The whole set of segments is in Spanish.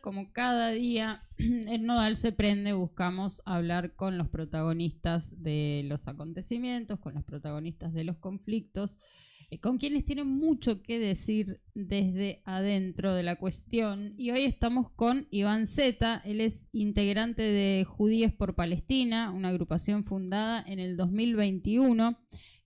Como cada día en Nodal se prende, buscamos hablar con los protagonistas de los acontecimientos, con los protagonistas de los conflictos, con quienes tienen mucho que decir desde adentro de la cuestión. Y hoy estamos con Iván Zeta. Él es integrante de Judíes por Palestina, una agrupación fundada en el 2021,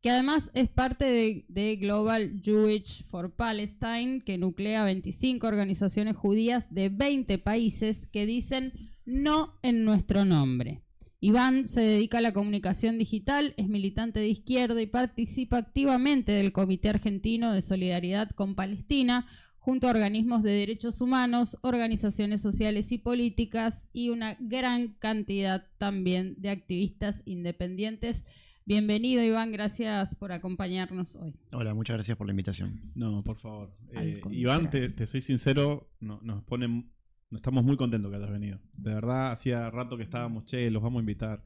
que además es parte de Global Jewish for Palestine, que nuclea 25 organizaciones judías de 20 países que dicen no en nuestro nombre. Iván se dedica a la comunicación digital, es militante de izquierda y participa activamente del Comité Argentino de Solidaridad con Palestina, junto a organismos de derechos humanos, organizaciones sociales y políticas y una gran cantidad también de activistas independientes. Bienvenido, Iván, gracias por acompañarnos hoy. Hola, muchas gracias por la invitación. No, por favor. Iván, te soy sincero, estamos muy contentos que hayas venido. De verdad, hacía rato que estábamos, los vamos a invitar.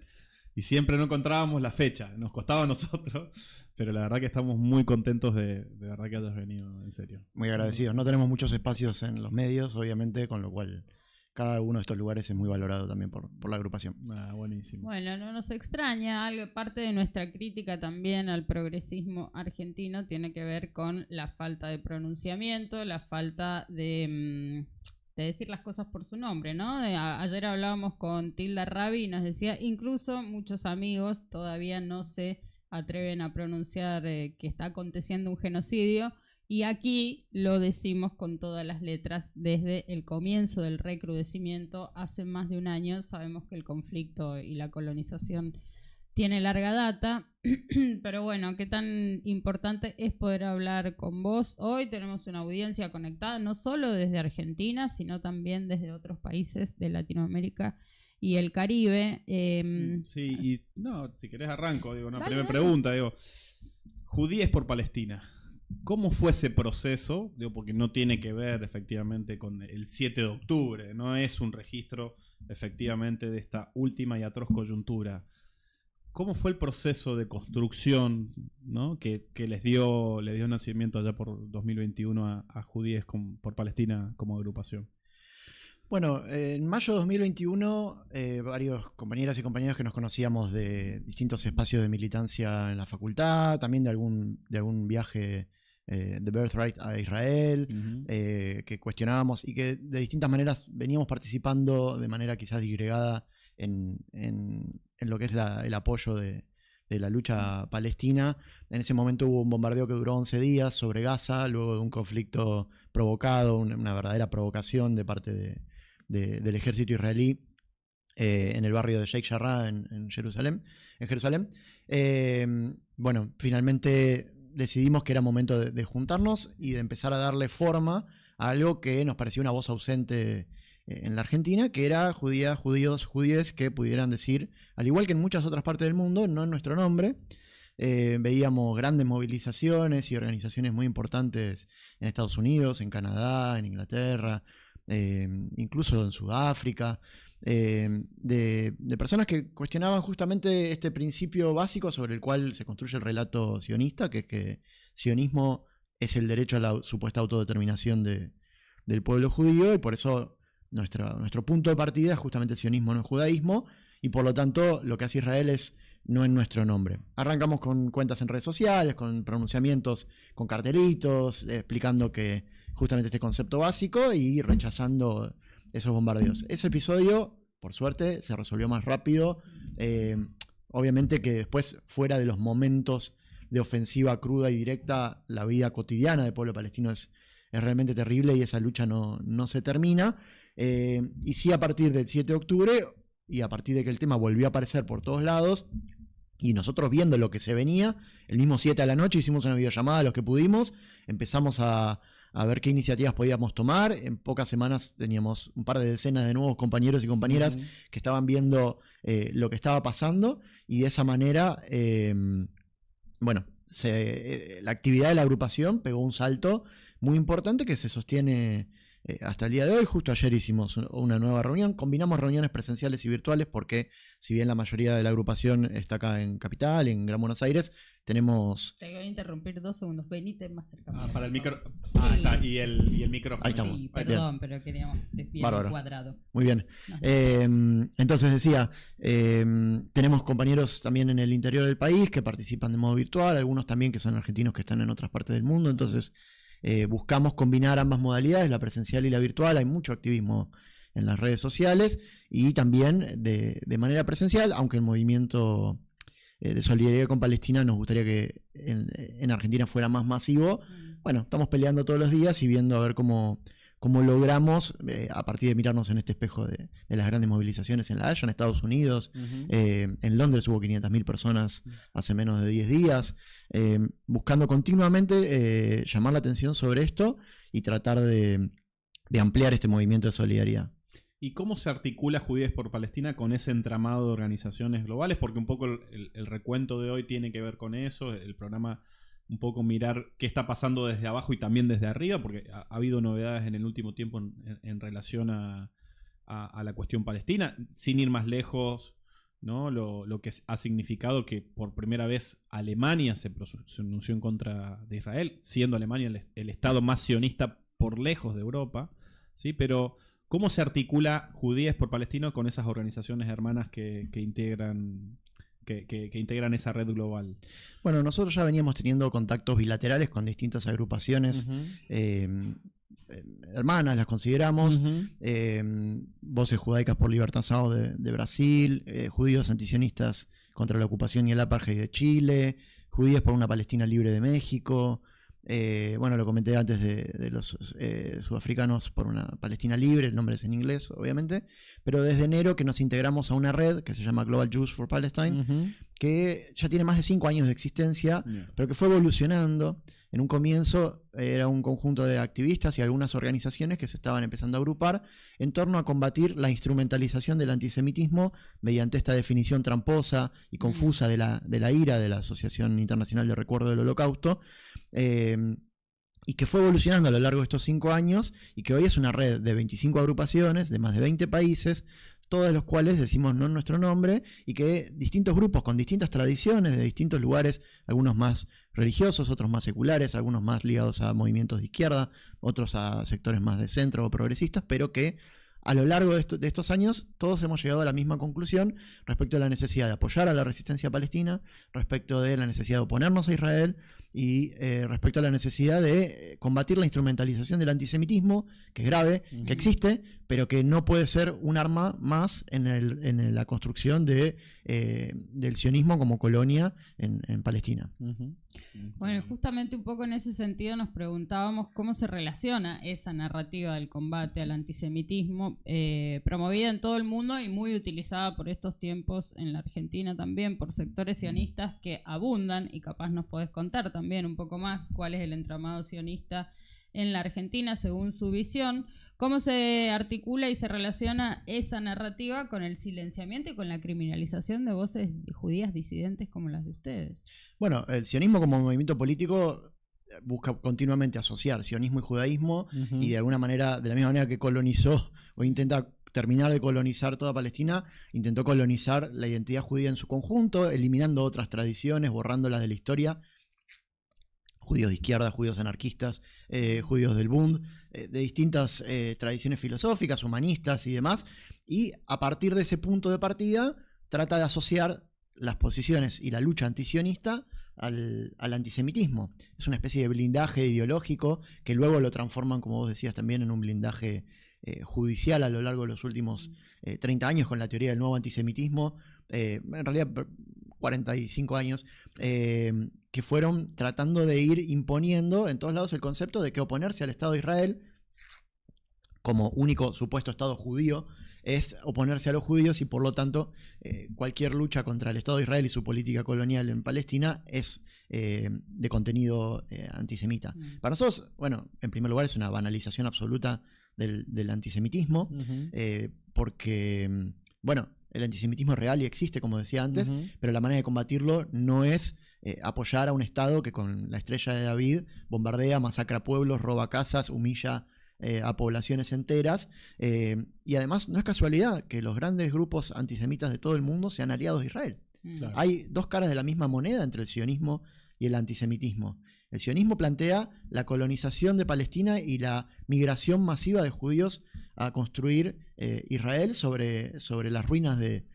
Y siempre no encontrábamos la fecha, nos costaba a nosotros, pero la verdad que estamos muy contentos de verdad que hayas venido, en serio. Muy agradecidos. No tenemos muchos espacios en los medios, obviamente, con lo cual cada uno de estos lugares es muy valorado también por la agrupación. Buenísimo. Bueno, no nos extraña, parte de nuestra crítica también al progresismo argentino tiene que ver con la falta de pronunciamiento, la falta de decir las cosas por su nombre, ¿no? Ayer hablábamos con Tilda Rabi y nos decía, incluso muchos amigos todavía no se atreven a pronunciar que está aconteciendo un genocidio. Y aquí lo decimos con todas las letras desde el comienzo del recrudecimiento, hace más de un año. Sabemos que el conflicto y la colonización tiene larga data, pero bueno, qué tan importante es poder hablar con vos. Hoy tenemos una audiencia conectada, no solo desde Argentina, sino también desde otros países de Latinoamérica y el Caribe. Sí, si querés arranco, una primera pregunta, Judíes por Palestina. ¿Cómo fue ese proceso? Porque no tiene que ver efectivamente con el 7 de octubre, no es un registro efectivamente de esta última y atroz coyuntura. ¿Cómo fue el proceso de construcción, ¿no? que le dio nacimiento allá por 2021 a Judíes por Palestina como agrupación? Bueno, en mayo de 2021, varios compañeras y compañeros que nos conocíamos de distintos espacios de militancia en la facultad, también de algún viaje de Birthright a Israel, que cuestionábamos y que de distintas maneras veníamos participando de manera quizás disgregada en lo que es el apoyo de la lucha palestina. En ese momento hubo un bombardeo que duró 11 días sobre Gaza, luego de un conflicto provocado, una verdadera provocación de parte del ejército israelí en el barrio de Sheikh Jarrah en Jerusalén. Bueno, finalmente decidimos que era momento de juntarnos y de empezar a darle forma a algo que nos parecía una voz ausente en la Argentina, que era judías, judíos, judíes que pudieran decir, al igual que en muchas otras partes del mundo, no en nuestro nombre. Veíamos grandes movilizaciones y organizaciones muy importantes en Estados Unidos, en Canadá, en Inglaterra, incluso en Sudáfrica, de personas que cuestionaban justamente este principio básico sobre el cual se construye el relato sionista, que es que sionismo es el derecho a la supuesta autodeterminación del pueblo judío, y por eso nuestro punto de partida es justamente el sionismo, no el judaísmo, y por lo tanto lo que hace Israel es no en nuestro nombre. Arrancamos con cuentas en redes sociales, con pronunciamientos, con cartelitos, explicando que justamente este concepto básico y rechazando esos bombardeos. Ese episodio, por suerte, se resolvió más rápido. Obviamente que después, fuera de los momentos de ofensiva cruda y directa, la vida cotidiana del pueblo palestino es realmente terrible y esa lucha no se termina. Y sí, a partir del 7 de octubre y a partir de que el tema volvió a aparecer por todos lados, y nosotros viendo lo que se venía, el mismo 7 a la noche hicimos una videollamada a los que pudimos, empezamos a ver qué iniciativas podíamos tomar. En pocas semanas teníamos un par de decenas de nuevos compañeros y compañeras que estaban viendo lo que estaba pasando, y de esa manera, la actividad de la agrupación pegó un salto muy importante que se sostiene hasta el día de hoy. Justo ayer hicimos una nueva reunión. Combinamos reuniones presenciales y virtuales porque si bien la mayoría de la agrupación está acá en Capital, en Gran Buenos Aires, tenemos... Te voy a interrumpir 2 segundos. Venite más cerca. Para el micro. Sí. Está. Y el micrófono. Ahí estamos. Sí, perdón, pero queríamos bien Bárbaro. cuadrado. Muy bien. No. Entonces decía, tenemos compañeros también en el interior del país que participan de modo virtual, algunos también que son argentinos que están en otras partes del mundo, entonces buscamos combinar ambas modalidades, la presencial y la virtual. Hay mucho activismo en las redes sociales y también de manera presencial, aunque el movimiento de solidaridad con Palestina nos gustaría que en Argentina fuera más masivo. Bueno, estamos peleando todos los días y viendo a ver cómo logramos, a partir de mirarnos en este espejo de las grandes movilizaciones en La Haya, en Estados Unidos. En Londres hubo 500.000 personas hace menos de 10 días, buscando continuamente llamar la atención sobre esto y tratar de ampliar este movimiento de solidaridad. ¿Y cómo se articula Judíes por Palestina con ese entramado de organizaciones globales? Porque un poco el recuento de hoy tiene que ver con eso, el programa un poco mirar qué está pasando desde abajo y también desde arriba, porque ha habido novedades en el último tiempo en relación a la cuestión palestina, sin ir más lejos, ¿no? Lo que ha significado que por primera vez Alemania se pronunció en contra de Israel, siendo Alemania el estado más sionista por lejos de Europa, ¿sí? Pero ¿cómo se articula Judíes por Palestina con esas organizaciones hermanas que integran esa red global? Bueno, nosotros ya veníamos teniendo contactos bilaterales con distintas agrupaciones hermanas, las consideramos. Voces Judaicas por Libertad Sao de Brasil, Judíos Antisionistas contra la Ocupación y el Apartheid de Chile, Judíos por una Palestina Libre de México. Bueno, lo comenté antes de los sudafricanos por una Palestina Libre, el nombre es en inglés, obviamente, pero desde enero que nos integramos a una red que se llama Global Jews for Palestine, que ya tiene más de 5 años de existencia, pero que fue evolucionando. En un comienzo era un conjunto de activistas y algunas organizaciones que se estaban empezando a agrupar en torno a combatir la instrumentalización del antisemitismo mediante esta definición tramposa y confusa de la IRA, de la Asociación Internacional de Recuerdo del Holocausto, y que fue evolucionando a lo largo de estos 5 años y que hoy es una red de 25 agrupaciones de más de 20 países, todos los cuales decimos no en nuestro nombre, y que distintos grupos con distintas tradiciones de distintos lugares, algunos más religiosos, otros más seculares, algunos más ligados a movimientos de izquierda, otros a sectores más de centro o progresistas, pero que a lo largo de estos años todos hemos llegado a la misma conclusión respecto a la necesidad de apoyar a la resistencia palestina, respecto de la necesidad de oponernos a Israel y respecto a la necesidad de combatir la instrumentalización del antisemitismo, que es grave, que existe, pero que no puede ser un arma más en la construcción del sionismo como colonia en Palestina. Bueno, justamente un poco en ese sentido nos preguntábamos cómo se relaciona esa narrativa del combate al antisemitismo, promovida en todo el mundo y muy utilizada por estos tiempos en la Argentina también por sectores sionistas que abundan, y capaz nos podés contar también un poco más cuál es el entramado sionista en la Argentina según su visión. ¿Cómo se articula y se relaciona esa narrativa con el silenciamiento y con la criminalización de voces judías disidentes como las de ustedes? Bueno, el sionismo como movimiento político busca continuamente asociar sionismo y judaísmo, y de alguna manera, de la misma manera que colonizó o intenta terminar de colonizar toda Palestina, intentó colonizar la identidad judía en su conjunto, eliminando otras tradiciones, borrándolas de la historia. Judíos de izquierda, judíos anarquistas, judíos del Bund, de distintas tradiciones filosóficas, humanistas y demás, y a partir de ese punto de partida trata de asociar las posiciones y la lucha antisionista al antisemitismo. Es una especie de blindaje ideológico que luego lo transforman, como vos decías también, en un blindaje judicial a lo largo de los últimos 30 años con la teoría del nuevo antisemitismo, en realidad 45 años, que fueron tratando de ir imponiendo en todos lados el concepto de que oponerse al Estado de Israel como único supuesto Estado judío es oponerse a los judíos, y por lo tanto cualquier lucha contra el Estado de Israel y su política colonial en Palestina es de contenido antisemita. Para nosotros, bueno, en primer lugar es una banalización absoluta del antisemitismo, porque, bueno, el antisemitismo es real y existe, como decía antes, pero la manera de combatirlo no es apoyar a un Estado que con la estrella de David bombardea, masacra pueblos, roba casas, humilla a poblaciones enteras. Y además no es casualidad que los grandes grupos antisemitas de todo el mundo sean aliados de Israel. Claro. Hay dos caras de la misma moneda entre el sionismo y el antisemitismo. El sionismo plantea la colonización de Palestina y la migración masiva de judíos a construir Israel sobre las ruinas de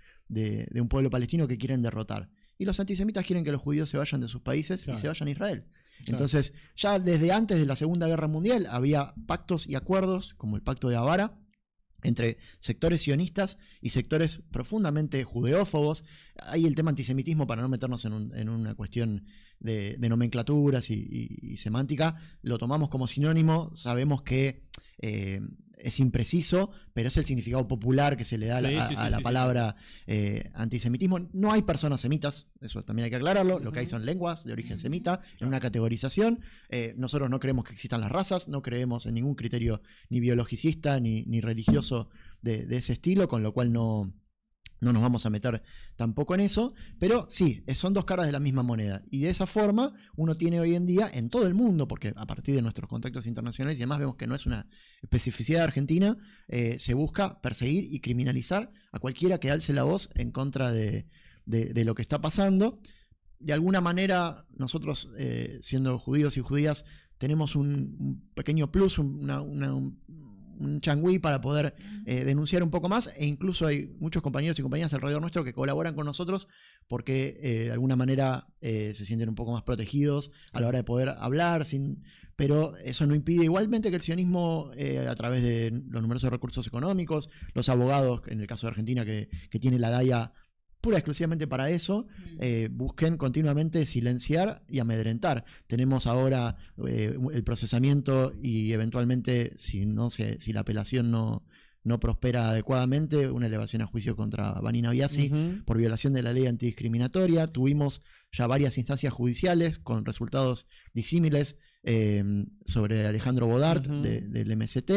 un pueblo palestino que quieren derrotar. Y los antisemitas quieren que los judíos se vayan de sus países y se vayan a Israel. Entonces, ya desde antes de la Segunda Guerra Mundial había pactos y acuerdos, como el Pacto de Avara, entre sectores sionistas y sectores profundamente judeófobos. Hay el tema antisemitismo, para no meternos en una cuestión de nomenclaturas y semántica, lo tomamos como sinónimo, sabemos que es impreciso, pero es el significado popular que se le da a la palabra antisemitismo. No hay personas semitas, eso también hay que aclararlo, lo que hay son lenguas de origen semita, en una categorización. Nosotros no creemos que existan las razas, no creemos en ningún criterio ni biologicista ni religioso de ese estilo, con lo cual no nos vamos a meter tampoco en eso, pero sí, son dos caras de la misma moneda. Y de esa forma uno tiene hoy en día en todo el mundo, porque a partir de nuestros contactos internacionales y además vemos que no es una especificidad de Argentina, se busca perseguir y criminalizar a cualquiera que alce la voz en contra de lo que está pasando. De alguna manera nosotros, siendo judíos y judías, tenemos un pequeño plus, un changüí para poder denunciar un poco más, e incluso hay muchos compañeros y compañeras alrededor nuestro que colaboran con nosotros porque de alguna manera se sienten un poco más protegidos a la hora de poder hablar, pero eso no impide igualmente que el sionismo, a través de los numerosos recursos económicos, los abogados, en el caso de Argentina que tiene la DAIA pura exclusivamente para eso, busquen continuamente silenciar y amedrentar. Tenemos ahora el procesamiento y eventualmente, si la apelación no prospera adecuadamente, una elevación a juicio contra Vanina Biasi por violación de la ley antidiscriminatoria. Tuvimos ya varias instancias judiciales con resultados disímiles sobre Alejandro Bodart del MST.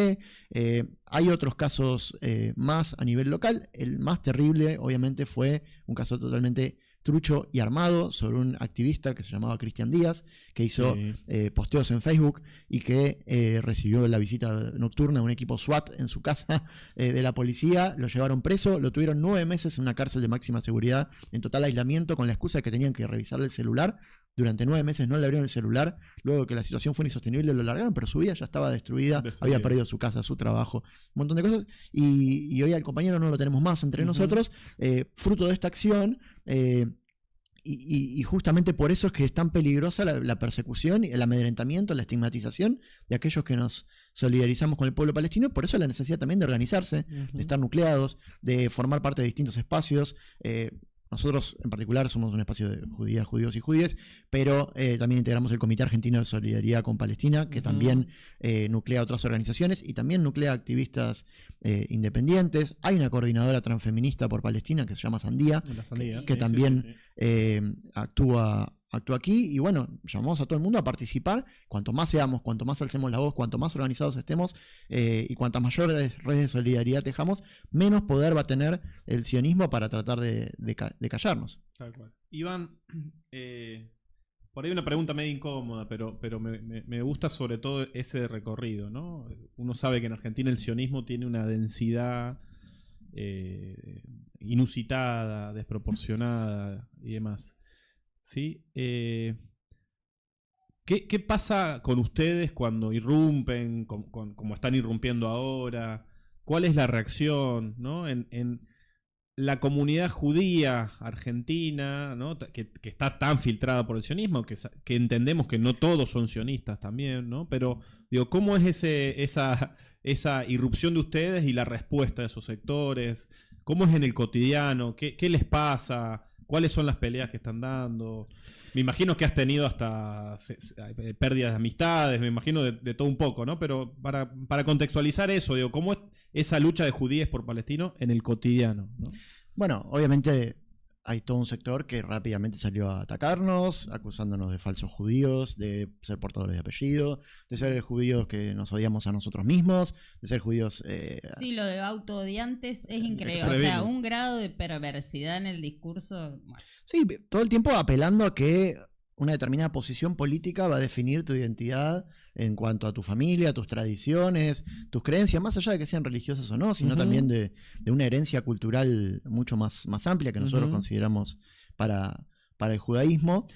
Hay otros casos más a nivel local. El más terrible, obviamente, fue un caso totalmente trucho y armado sobre un activista que se llamaba Cristian Díaz, que hizo posteos en Facebook y que recibió la visita nocturna de un equipo SWAT en su casa de la policía. Lo llevaron preso, lo tuvieron 9 meses en una cárcel de máxima seguridad en total aislamiento, con la excusa de que tenían que revisarle el celular. Durante 9 meses no le abrieron el celular, luego que la situación fue insostenible lo largaron, pero su vida ya estaba destruida, había perdido su casa, su trabajo, un montón de cosas, y hoy al compañero no lo tenemos más entre nosotros, fruto de esta acción. Y justamente por eso es que es tan peligrosa la persecución, el amedrentamiento, la estigmatización de aquellos que nos solidarizamos con el pueblo palestino. Por eso la necesidad también de organizarse, de estar nucleados, de formar parte de distintos espacios. Nosotros en particular somos un espacio de judías, judíos y judíes, pero también integramos el Comité Argentino de Solidaridad con Palestina, que también nuclea otras organizaciones y también nuclea activistas independientes. Hay una coordinadora transfeminista por Palestina que se llama Sandía, que también actúa aquí, y bueno, llamamos a todo el mundo a participar. Cuanto más seamos, cuanto más alcemos la voz, cuanto más organizados estemos y cuantas mayores redes de solidaridad tejamos, menos poder va a tener el sionismo para tratar de callarnos. Tal cual. Iván, por ahí una pregunta medio incómoda, pero me gusta sobre todo ese recorrido, ¿no? Uno sabe que en Argentina el sionismo tiene una densidad inusitada, desproporcionada y demás. ¿Sí? ¿Qué pasa con ustedes cuando irrumpen, como están irrumpiendo ahora? ¿Cuál es la reacción, ¿no? En la comunidad judía argentina, ¿no? que está tan filtrada por el sionismo, que entendemos que no todos son sionistas también, ¿no? Pero digo, ¿cómo es esa irrupción de ustedes y la respuesta de esos sectores? ¿Cómo es en el cotidiano? ¿Qué les pasa? ¿Cuáles son las peleas que están dando? Me imagino que has tenido hasta pérdidas de amistades, me imagino de todo un poco, ¿no? Pero para contextualizar eso, digo, ¿cómo es esa lucha de judíes por palestinos en el cotidiano, ¿no? Bueno, obviamente hay todo un sector que rápidamente salió a atacarnos, acusándonos de falsos judíos, de ser portadores de apellido, de ser judíos que nos odiamos a nosotros mismos, de ser judíos... Sí, lo de autoodiantes es increíble. O sea, un grado de perversidad en el discurso... Bueno. Sí, todo el tiempo apelando a que una determinada posición política va a definir tu identidad en cuanto a tu familia, tus tradiciones, tus creencias, más allá de que sean religiosas o no, sino también de una herencia cultural mucho más amplia que nosotros consideramos para el judaísmo.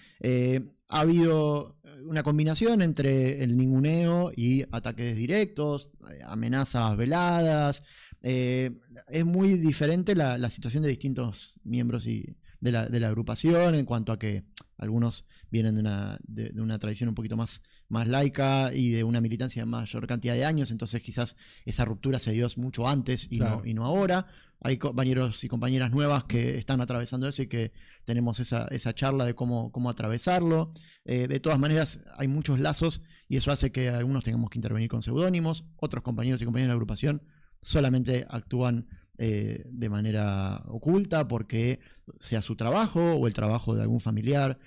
Ha habido una combinación entre el ninguneo y ataques directos, amenazas veladas. Es muy diferente la situación de distintos miembros de la agrupación en cuanto a que algunos vienen de una tradición un poquito más laica y de una militancia de mayor cantidad de años, entonces quizás esa ruptura se dio mucho antes y no ahora. Hay compañeros y compañeras nuevas que están atravesando eso y que tenemos esa charla de cómo atravesarlo. De todas maneras, hay muchos lazos y eso hace que algunos tengamos que intervenir con seudónimos, otros compañeros y compañeras de la agrupación solamente actúan de manera oculta porque sea su trabajo o el trabajo de algún familiar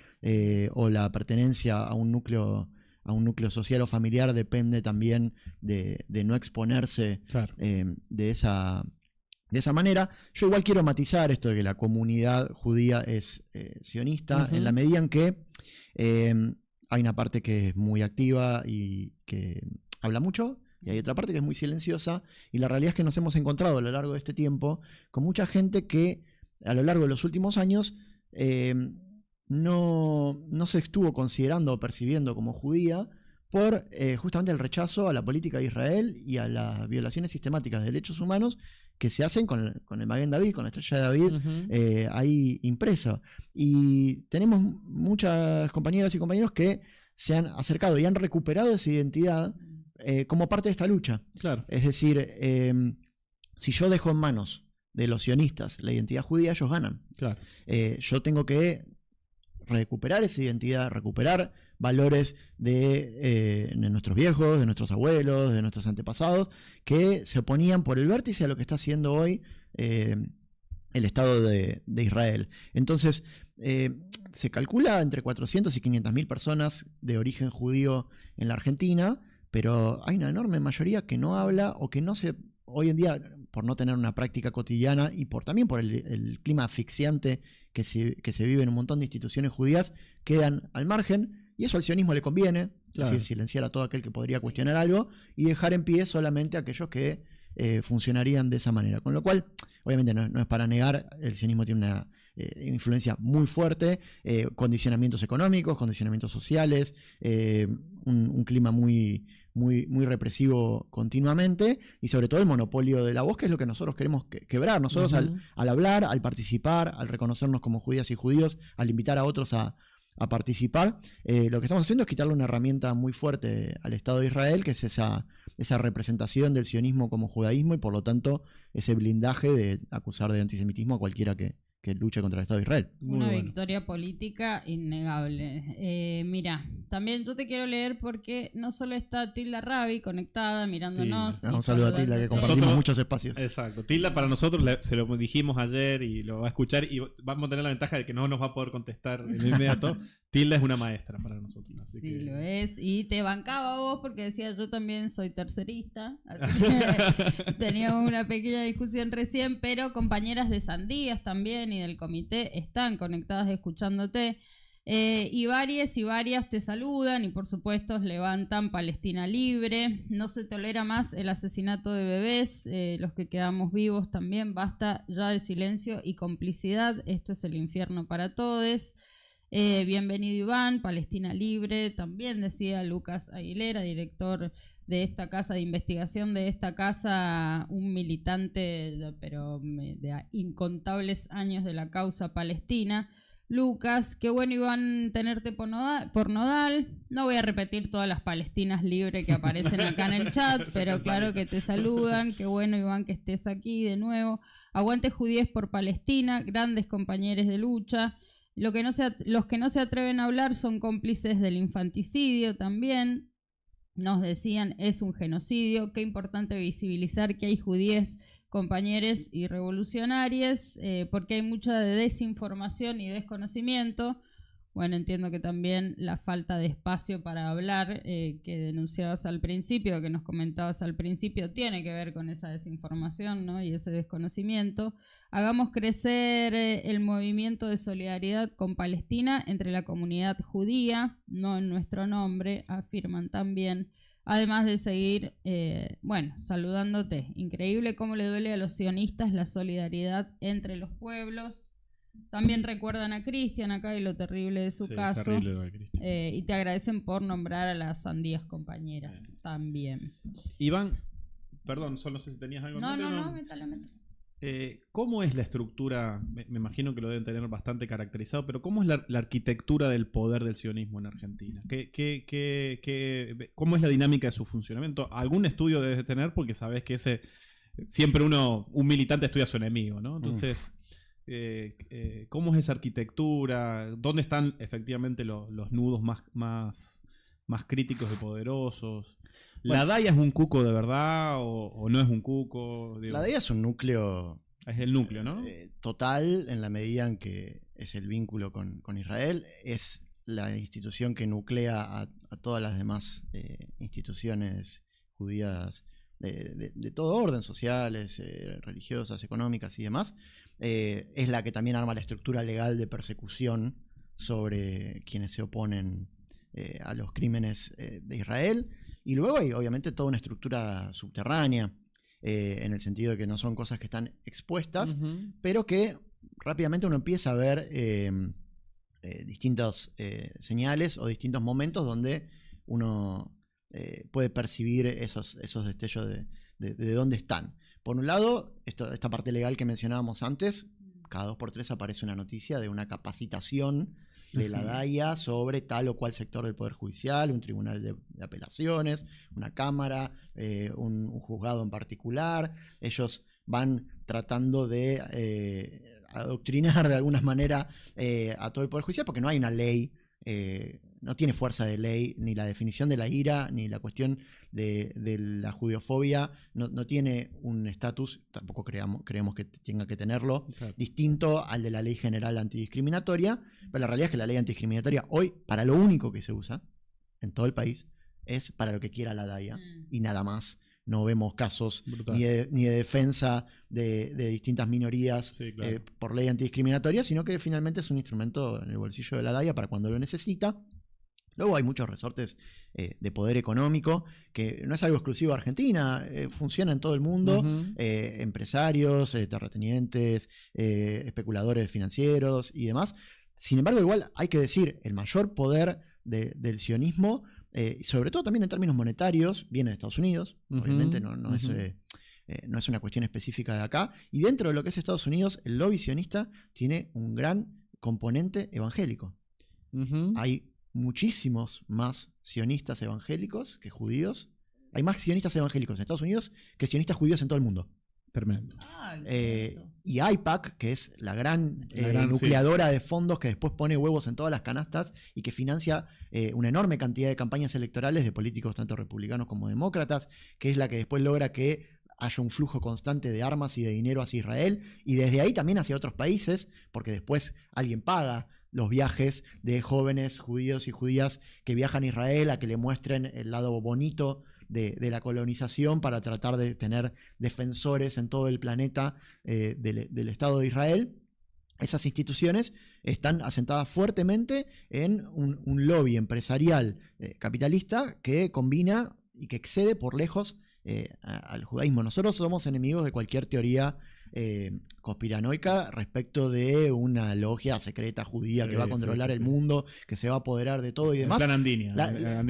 o la pertenencia a un núcleo social o familiar depende también de no exponerse de esa manera. Yo igual quiero matizar esto de que la comunidad judía es sionista en la medida en que hay una parte que es muy activa y que habla mucho, y hay otra parte que es muy silenciosa, y la realidad es que nos hemos encontrado a lo largo de este tiempo con mucha gente que a lo largo de los últimos años no se estuvo considerando o percibiendo como judía por justamente el rechazo a la política de Israel y a las violaciones sistemáticas de derechos humanos que se hacen con el Maguen David, con la estrella de David ahí impresa. Y tenemos muchas compañeras y compañeros que se han acercado y han recuperado esa identidad como parte de esta lucha. Claro. Es decir, si yo dejo en manos de los sionistas la identidad judía, ellos ganan. Claro. Yo tengo que recuperar esa identidad, recuperar valores de nuestros viejos, de nuestros abuelos, de nuestros antepasados, que se oponían por el vértice a lo que está haciendo hoy el Estado de Israel. Entonces, se calcula entre 400 y 500.000 personas de origen judío en la Argentina, pero hay una enorme mayoría que no habla o que no se, hoy en día, por no tener una práctica cotidiana y también por el clima asfixiante que se vive en un montón de instituciones judías, quedan al margen, y eso al sionismo le conviene, es decir, silenciar a todo aquel que podría cuestionar algo y dejar en pie solamente a aquellos que funcionarían de esa manera. Con lo cual, obviamente no es para negar, el sionismo tiene una influencia muy fuerte, condicionamientos económicos, condicionamientos sociales, un clima muy represivo continuamente, y sobre todo el monopolio de la voz, que es lo que nosotros queremos quebrar. Nosotros al hablar, al participar, al reconocernos como judías y judíos, al invitar a otros a participar, lo que estamos haciendo es quitarle una herramienta muy fuerte al Estado de Israel, que es esa representación del sionismo como judaísmo, y por lo tanto ese blindaje de acusar de antisemitismo a cualquiera que luche contra el Estado de Israel. Una victoria política innegable. Mira, también yo te quiero leer porque no solo está Tilda Rabi conectada, mirándonos. Un saludo a Tilda, que compartimos muchos espacios. Exacto. Tilda, para nosotros, se lo dijimos ayer y lo va a escuchar, y vamos a tener la ventaja de que no nos va a poder contestar de inmediato. Tilda es una maestra para nosotros. Así sí, que lo es. Y te bancaba vos porque decía, yo también soy tercerista. Así que teníamos una pequeña discusión recién, pero compañeras de Sandías también y del comité están conectadas escuchándote. Y varias te saludan y por supuesto levantan Palestina libre. No se tolera más el asesinato de bebés. Los que quedamos vivos también. Basta ya de silencio y complicidad. Esto es el infierno para todos. Bienvenido Iván, Palestina libre, también decía Lucas Aguilera, director de esta casa de investigación, de esta casa, un militante pero de incontables años de la causa palestina. Lucas, qué bueno Iván tenerte por Nodal. No voy a repetir todas las Palestinas libres que aparecen acá en el chat, pero claro que te saludan. Qué bueno Iván que estés aquí de nuevo. Aguante Judíes por Palestina, grandes compañeros de lucha. Los que no se atreven a hablar son cómplices del infanticidio también. Nos decían, es un genocidio. Qué importante visibilizar que hay judíes, compañeros y revolucionarios, porque hay mucha desinformación y desconocimiento. Bueno, entiendo que también la falta de espacio para hablar que denunciabas al principio, que nos comentabas al principio, tiene que ver con esa desinformación, ¿no? Y ese desconocimiento. Hagamos crecer el movimiento de solidaridad con Palestina entre la comunidad judía, no en nuestro nombre, afirman también. Además de seguir, saludándote. Increíble cómo le duele a los sionistas la solidaridad entre los pueblos. También recuerdan a Cristian acá y lo terrible de su caso. Terrible lo de Cristian. Y te agradecen por nombrar a las sandías compañeras también. Iván, perdón, solo no sé si tenías algo. No, métale. ¿Cómo es la estructura? Me imagino que lo deben tener bastante caracterizado, pero ¿cómo es la arquitectura del poder del sionismo en Argentina? ¿Cómo es la dinámica de su funcionamiento? Algún estudio debes tener porque sabes que siempre un militante estudia a su enemigo, ¿no? Entonces, ¿cómo es esa arquitectura? ¿Dónde están efectivamente los nudos más críticos y poderosos? ¿La DAIA es un cuco de verdad o no es un cuco? La DAIA es un núcleo... Es el núcleo, ¿no? Total, en la medida en que es el vínculo con Israel. Es la institución que nuclea a todas las demás instituciones judías de todo orden, sociales, religiosas, económicas y demás. Es la que también arma la estructura legal de persecución sobre quienes se oponen a los crímenes de Israel. Y luego hay obviamente toda una estructura subterránea, en el sentido de que no son cosas que están expuestas, pero que rápidamente uno empieza a ver distintas señales o distintos momentos donde uno puede percibir esos destellos de dónde están. Por un lado, esta parte legal que mencionábamos antes, cada 2 por 3 aparece una noticia de una capacitación de la DAIA sobre tal o cual sector del Poder Judicial, un tribunal de apelaciones, una cámara, un juzgado en particular. Ellos van tratando de adoctrinar de alguna manera a todo el Poder Judicial, porque no hay una ley, no tiene fuerza de ley, ni la definición de la ira, ni la cuestión de la judeofobia, no tiene un estatus, tampoco creemos que tenga que tenerlo, Exacto. distinto al de la ley general antidiscriminatoria, pero la realidad es que la ley antidiscriminatoria hoy, para lo único que se usa en todo el país, es para lo que quiera la DAIA y nada más. No vemos casos ni de defensa de distintas minorías por ley antidiscriminatoria, sino que finalmente es un instrumento en el bolsillo de la DAIA para cuando lo necesita. Luego hay muchos resortes de poder económico, que no es algo exclusivo de Argentina, funciona en todo el mundo, empresarios, terratenientes, especuladores financieros y demás. Sin embargo, igual hay que decir, el mayor poder del sionismo, sobre todo también en términos monetarios, viene de Estados Unidos, obviamente no es una cuestión específica de acá, y dentro de lo que es Estados Unidos, el lobby sionista tiene un gran componente evangélico. Hay muchísimos más sionistas evangélicos que judíos. Hay más sionistas evangélicos en Estados Unidos que sionistas judíos en todo el mundo. Tremendo. Y AIPAC, que es la gran nucleadora de fondos que después pone huevos en todas las canastas y que financia una enorme cantidad de campañas electorales de políticos tanto republicanos como demócratas, que es la que después logra que haya un flujo constante de armas y de dinero hacia Israel y desde ahí también hacia otros países, porque después alguien paga los viajes de jóvenes judíos y judías que viajan a Israel a que le muestren el lado bonito de la colonización para tratar de tener defensores en todo el planeta del Estado de Israel. Esas instituciones están asentadas fuertemente en un lobby empresarial capitalista que combina y que excede por lejos al judaísmo. Nosotros somos enemigos de cualquier teoría conspiranoica respecto de una logia secreta judía que va a controlar el mundo, que se va a apoderar de todo y demás. Plan Andinia.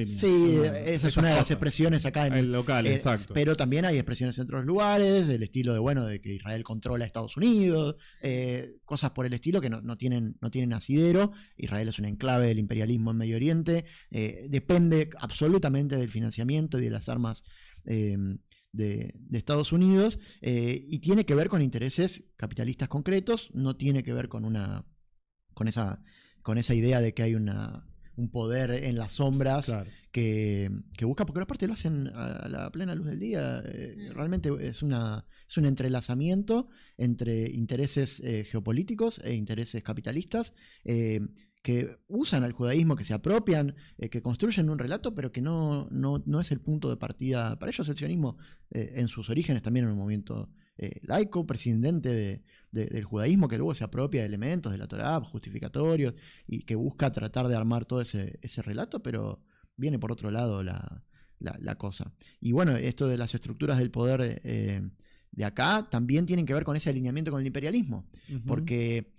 Sí, esa es una de las expresiones acá en el local, exacto. Pero también hay expresiones en otros lugares, del estilo de que Israel controla a Estados Unidos, cosas por el estilo que no tienen asidero. Israel es un enclave del imperialismo en Medio Oriente, depende absolutamente del financiamiento y de las armas de Estados Unidos, y tiene que ver con intereses capitalistas concretos, no tiene que ver con esa idea de que hay un poder en las sombras, claro, que busca, porque aparte lo hacen a la plena luz del día. Realmente es un entrelazamiento entre intereses geopolíticos e intereses capitalistas, que usan al judaísmo, que se apropian, que construyen un relato, pero que no es el punto de partida. Para ellos el sionismo, en sus orígenes también era un movimiento laico, prescindente del judaísmo, que luego se apropia de elementos de la Torá, justificatorios, y que busca tratar de armar todo ese relato, pero viene por otro lado la cosa. Y bueno, esto de las estructuras del poder de acá también tienen que ver con ese alineamiento con el imperialismo, porque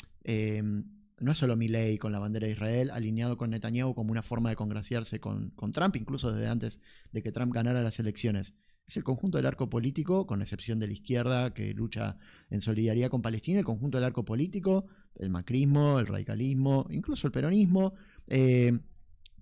no es solo Milei con la bandera de Israel, alineado con Netanyahu como una forma de congraciarse con Trump, incluso desde antes de que Trump ganara las elecciones. Es el conjunto del arco político, con excepción de la izquierda que lucha en solidaridad con Palestina, el conjunto del arco político, el macrismo, el radicalismo, incluso el peronismo.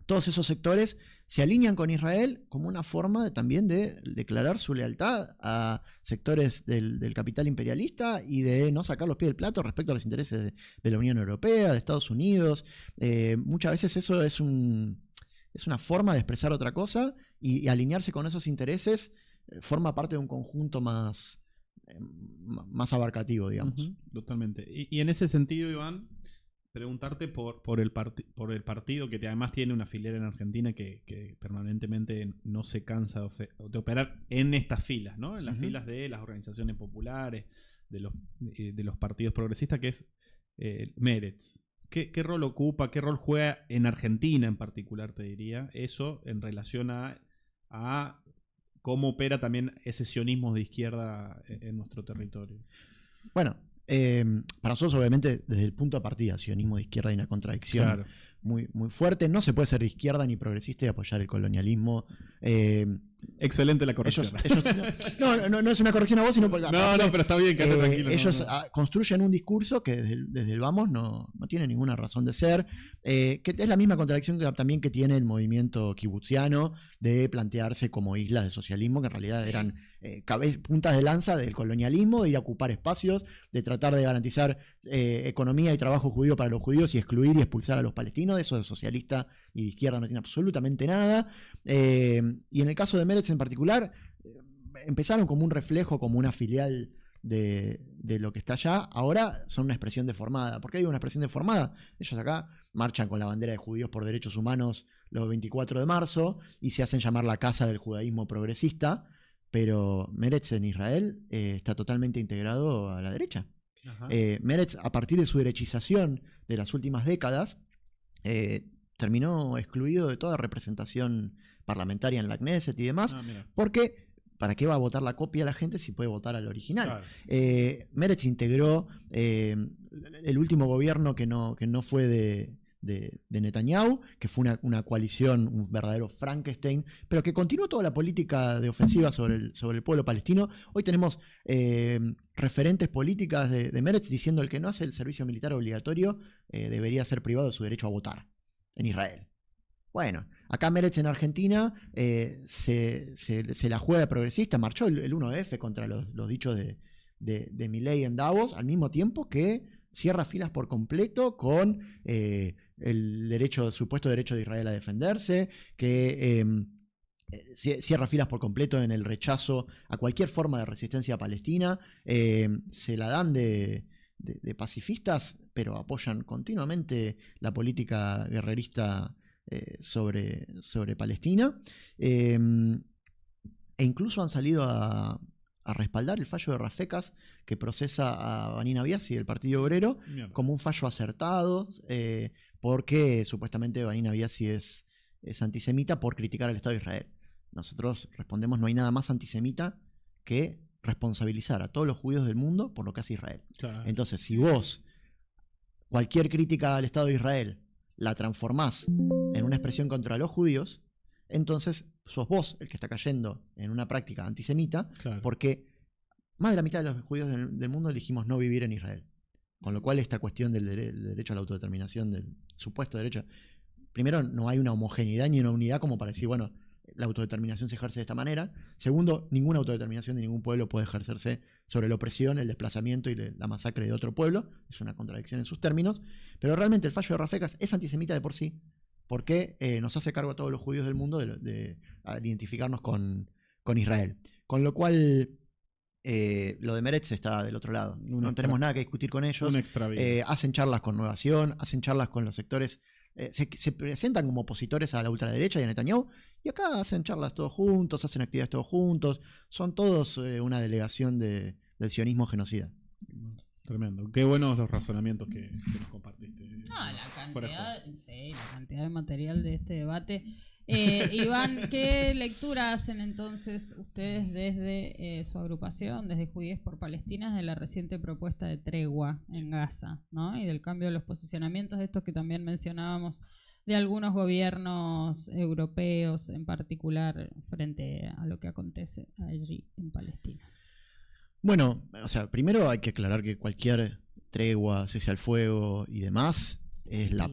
Todos esos sectores se alinean con Israel como una forma también de declarar su lealtad a sectores del capital imperialista y de no sacar los pies del plato respecto a los intereses de la Unión Europea, de Estados Unidos. Muchas veces eso es una forma de expresar otra cosa y alinearse con esos intereses forma parte de un conjunto más abarcativo, digamos. Totalmente. Y en ese sentido, Iván, preguntarte por el partido que además tiene una filera en Argentina que permanentemente no se cansa de operar en estas filas, ¿no? En las filas de las organizaciones populares, de los partidos progresistas, que es Meretz. ¿Qué rol ocupa, qué rol juega en Argentina en particular, te diría, eso en relación a cómo opera también ese sionismo de izquierda en nuestro territorio? Bueno, para nosotros obviamente desde el punto de partida, sionismo de izquierda hay una contradicción muy, muy fuerte. No se puede ser de izquierda ni progresista y apoyar el colonialismo. Excelente la corrección. No es una corrección a vos, sino porque pero está bien, quédate tranquilo. Ellos construyen un discurso que desde el vamos no tiene ninguna razón de ser, que es la misma contradicción también que tiene el movimiento kibutziano de plantearse como islas de socialismo, que en realidad eran puntas de lanza del colonialismo, de ir a ocupar espacios, de tratar de garantizar economía y trabajo judío para los judíos y excluir y expulsar a los palestinos. Eso de socialista y de izquierda no tiene absolutamente nada. Y en el caso de Meretz en particular, empezaron como un reflejo, como una filial de lo que está allá. Ahora son una expresión deformada. ¿Por qué digo una expresión deformada? Ellos acá marchan con la bandera de judíos por derechos humanos los 24 de marzo y se hacen llamar la casa del judaísmo progresista, pero Meretz en Israel está totalmente integrado a la derecha. Meretz, a partir de su derechización de las últimas décadas, terminó excluido de toda representación parlamentaria en la Knesset y demás, porque ¿para qué va a votar la copia la gente si puede votar al original? Claro. Meretz integró el último gobierno que no fue de Netanyahu, que fue una coalición, un verdadero Frankenstein, pero que continuó toda la política de ofensiva sobre el pueblo palestino. Hoy tenemos referentes políticas de Meretz diciendo el que no hace el servicio militar obligatorio debería ser privado de su derecho a votar en Israel. Bueno, acá Meretz en Argentina se la juega progresista, marchó el 1F contra los dichos de Milei en Davos, al mismo tiempo que cierra filas por completo con el supuesto derecho de Israel a defenderse, que cierra filas por completo en el rechazo a cualquier forma de resistencia palestina, se la dan de pacifistas, pero apoyan continuamente la política guerrerista sobre Palestina, e incluso han salido a respaldar el fallo de Rafecas que procesa a Banín Abiasi del Partido Obrero como un fallo acertado, porque supuestamente Banín Abiasi es antisemita por criticar al Estado de Israel. Nosotros respondemos: no hay nada más antisemita que responsabilizar a todos los judíos del mundo por lo que hace Israel. Claro. Entonces, si vos cualquier crítica al Estado de Israel la transformás en una expresión contra los judíos, entonces sos vos el que está cayendo en una práctica antisemita, claro, porque más de la mitad de los judíos del mundo elegimos no vivir en Israel. Con lo cual esta cuestión del derecho a la autodeterminación, del supuesto derecho, primero, no hay una homogeneidad ni una unidad como para decir, bueno, la autodeterminación se ejerce de esta manera. Segundo, ninguna autodeterminación de ningún pueblo puede ejercerse sobre la opresión, el desplazamiento y la masacre de otro pueblo. Es una contradicción en sus términos. Pero realmente el fallo de Rafecas es antisemita de por sí, porque nos hace cargo a todos los judíos del mundo de identificarnos con Israel. Con lo cual, lo de Meretz está del otro lado. No tenemos nada que discutir con ellos. Hacen charlas con Nueva Sion, hacen charlas con los sectores se presentan como opositores a la ultraderecha y a Netanyahu, y acá hacen charlas todos juntos, hacen actividades todos juntos, son todos una delegación del sionismo genocida. Tremendo. Qué buenos los razonamientos que nos compartiste. La cantidad de material de este debate. Iván, ¿qué lectura hacen entonces ustedes desde su agrupación, desde Judíes por Palestina, de la reciente propuesta de tregua en Gaza, ¿no? Y del cambio de los posicionamientos de estos que también mencionábamos de algunos gobiernos europeos en particular frente a lo que acontece allí en Palestina? Bueno, o sea, primero hay que aclarar que cualquier tregua, cese al fuego y demás es la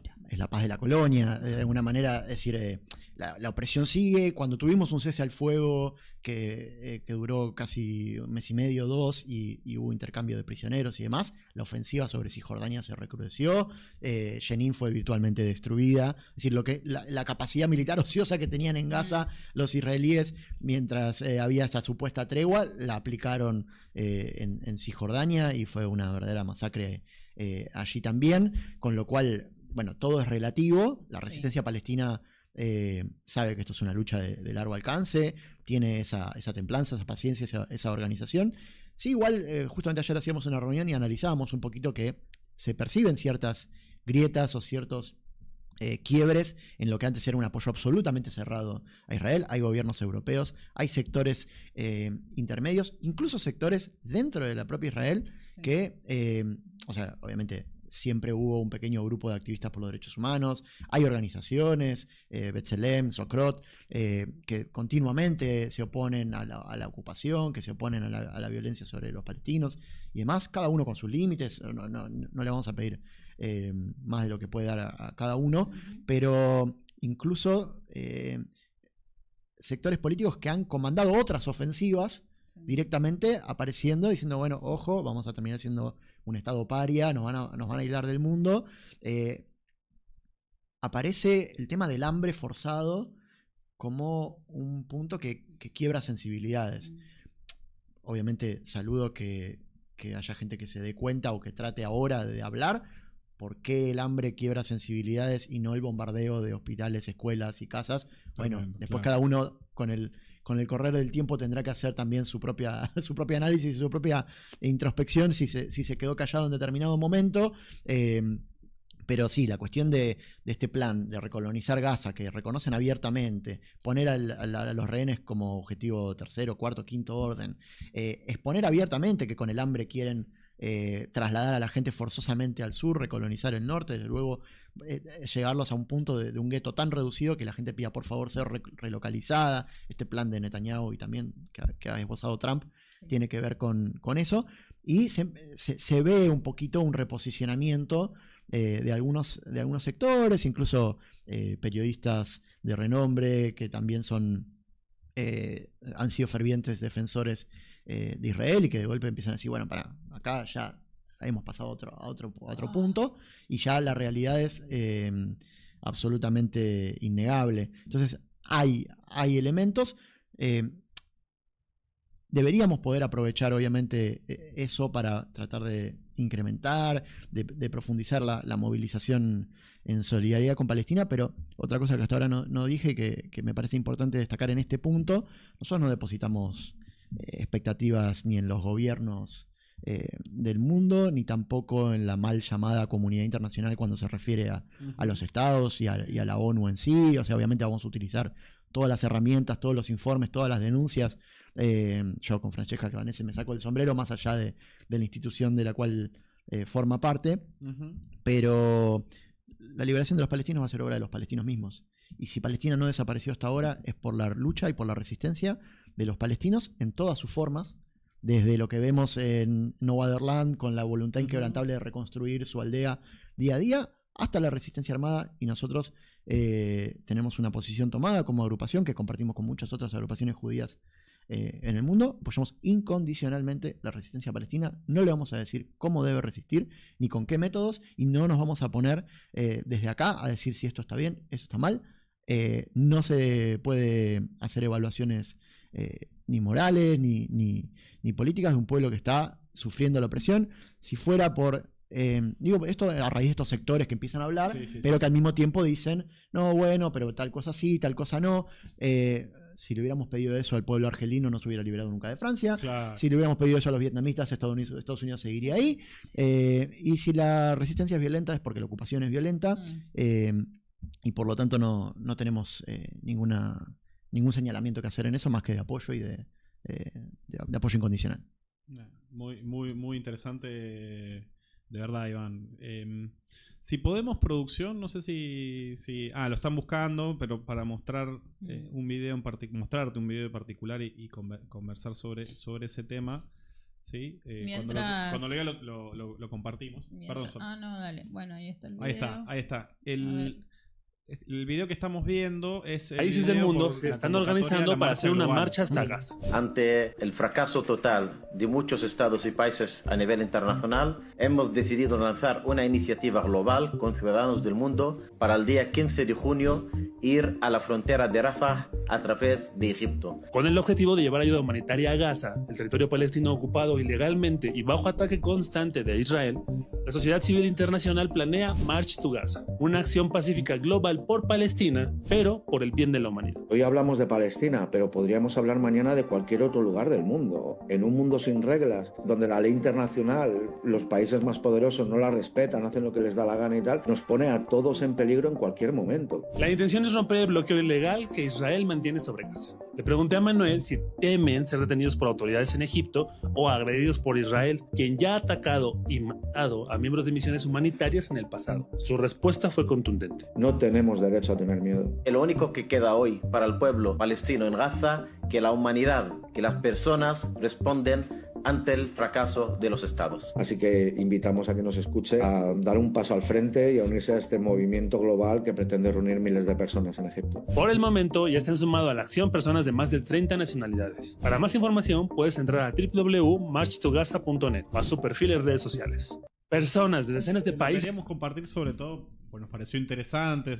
paz de la colonia, de alguna manera. Es decir, la opresión sigue. Cuando tuvimos un cese al fuego que duró casi un mes y medio, 2, y hubo intercambio de prisioneros y demás, la ofensiva sobre Cisjordania se recrudeció. Jenin fue virtualmente destruida. Es decir, la capacidad militar ociosa que tenían en Gaza los israelíes mientras había esa supuesta tregua, la aplicaron en Cisjordania, y fue una verdadera masacre allí también, con lo cual, bueno, todo es relativo. La resistencia palestina sabe que esto es una lucha de largo alcance, tiene esa templanza, esa paciencia, esa organización. Sí, igual, justamente ayer hacíamos una reunión y analizábamos un poquito que se perciben ciertas grietas o ciertos quiebres en lo que antes era un apoyo absolutamente cerrado a Israel. Hay gobiernos europeos, hay sectores intermedios, incluso sectores dentro de la propia Israel que, o sea, obviamente siempre hubo un pequeño grupo de activistas por los derechos humanos, hay organizaciones, B'Tselem, Socrot, que continuamente se oponen a la ocupación, que se oponen a la violencia sobre los palestinos y demás, cada uno con sus límites. No le vamos a pedir más de lo que puede dar a cada uno, pero incluso sectores políticos que han comandado otras ofensivas directamente apareciendo, diciendo, bueno, ojo, vamos a terminar siendo un estado paria, nos van a aislar del mundo. Aparece el tema del hambre forzado como un punto que quiebra sensibilidades. Obviamente saludo que haya gente que se dé cuenta o que trate ahora de hablar por qué el hambre quiebra sensibilidades y no el bombardeo de hospitales, escuelas y casas. Bueno, después cada uno con el correr del tiempo tendrá que hacer también su propia análisis, su propia introspección, si se quedó callado en determinado momento. Pero sí, la cuestión de este plan de recolonizar Gaza, que reconocen abiertamente, poner a los rehenes como objetivo tercero, cuarto, quinto orden, exponer abiertamente que con el hambre quieren trasladar a la gente forzosamente al sur, recolonizar el norte, y luego llegarlos a un punto de un gueto tan reducido que la gente pida por favor ser relocalizada. Este plan de Netanyahu y también que ha esbozado Trump tiene que ver con eso, y se ve un poquito un reposicionamiento de algunos sectores, incluso periodistas de renombre que también han sido fervientes defensores de Israel, y que de golpe empiezan a decir, bueno, para acá ya hemos pasado a otro punto, y ya la realidad es absolutamente innegable. Entonces hay elementos. Deberíamos poder aprovechar obviamente eso para tratar de incrementar, de profundizar la movilización en solidaridad con Palestina, pero otra cosa que hasta ahora no dije, que me parece importante destacar en este punto: nosotros no depositamos expectativas ni en los gobiernos del mundo, ni tampoco en la mal llamada comunidad internacional cuando se refiere a los estados y a la ONU en sí. O sea, obviamente vamos a utilizar todas las herramientas, todos los informes, todas las denuncias. Yo con Francesca Cabanese me saco el sombrero, más allá de la institución de la cual forma parte, pero la liberación de los palestinos va a ser obra de los palestinos mismos. Y si Palestina no desapareció hasta ahora, es por la lucha y por la resistencia de los palestinos en todas sus formas, desde lo que vemos en No Waterland, con la voluntad inquebrantable de reconstruir su aldea día a día, hasta la resistencia armada. Y nosotros tenemos una posición tomada como agrupación que compartimos con muchas otras agrupaciones judías en el mundo. Apoyamos incondicionalmente la resistencia palestina. No le vamos a decir cómo debe resistir ni con qué métodos, y no nos vamos a poner desde acá a decir si esto está bien, esto está mal. No se puede hacer evaluaciones ni morales ni políticas de un pueblo que está sufriendo la opresión. Si fuera por Digo, esto a raíz de estos sectores que empiezan a hablar, pero que al mismo tiempo dicen, no, bueno, pero tal cosa sí, tal cosa no. Si le hubiéramos pedido eso al pueblo argelino, no se hubiera liberado nunca de Francia. Claro. Si le hubiéramos pedido eso a los vietnamistas, Estados Unidos seguiría ahí. Y si la resistencia es violenta, es porque la ocupación es violenta. Y por lo tanto no tenemos ningún señalamiento que hacer en eso, más que de apoyo y de apoyo incondicional. Muy, muy, muy interesante, de verdad, Iván. Si podemos, producción, no sé si lo están buscando, pero para mostrar un video mostrarte un video en particular y conversar sobre ese tema, ¿sí? Cuando lo diga lo compartimos. Perdón, no, dale. Bueno, ahí está el video. Ahí está. El video que estamos viendo es... Países del mundo se están organizando para hacer una marcha hasta Gaza. Ante el fracaso total de muchos estados y países a nivel internacional, hemos decidido lanzar una iniciativa global con ciudadanos del mundo para el día 15 de junio ir a la frontera de Rafah a través de Egipto. Con el objetivo de llevar ayuda humanitaria a Gaza, el territorio palestino ocupado ilegalmente y bajo ataque constante de Israel, la sociedad civil internacional planea March to Gaza, una acción pacífica global por Palestina, pero por el bien de la humanidad. Hoy hablamos de Palestina, pero podríamos hablar mañana de cualquier otro lugar del mundo. En un mundo sin reglas, donde la ley internacional, los países más poderosos no la respetan, hacen lo que les da la gana y tal, nos pone a todos en peligro en cualquier momento. La intención es romper el bloqueo ilegal que Israel mantiene sobre Gaza. Le pregunté a Manuel si temen ser detenidos por autoridades en Egipto o agredidos por Israel, quien ya ha atacado y matado a miembros de misiones humanitarias en el pasado. Su respuesta fue contundente. No tenemos derecho a tener miedo. Lo único que queda hoy para el pueblo palestino en Gaza, que la humanidad, que las personas responden ante el fracaso de los estados. Así que invitamos a que nos escuche, a dar un paso al frente y a unirse a este movimiento global que pretende reunir miles de personas en Egipto. Por el momento ya están sumado a la acción personas de más de 30 nacionalidades. Para más información puedes entrar a www.marchtogaza.net o a su perfil en redes sociales. Personas de decenas de países. Queríamos compartir sobre todo, pues nos pareció interesante,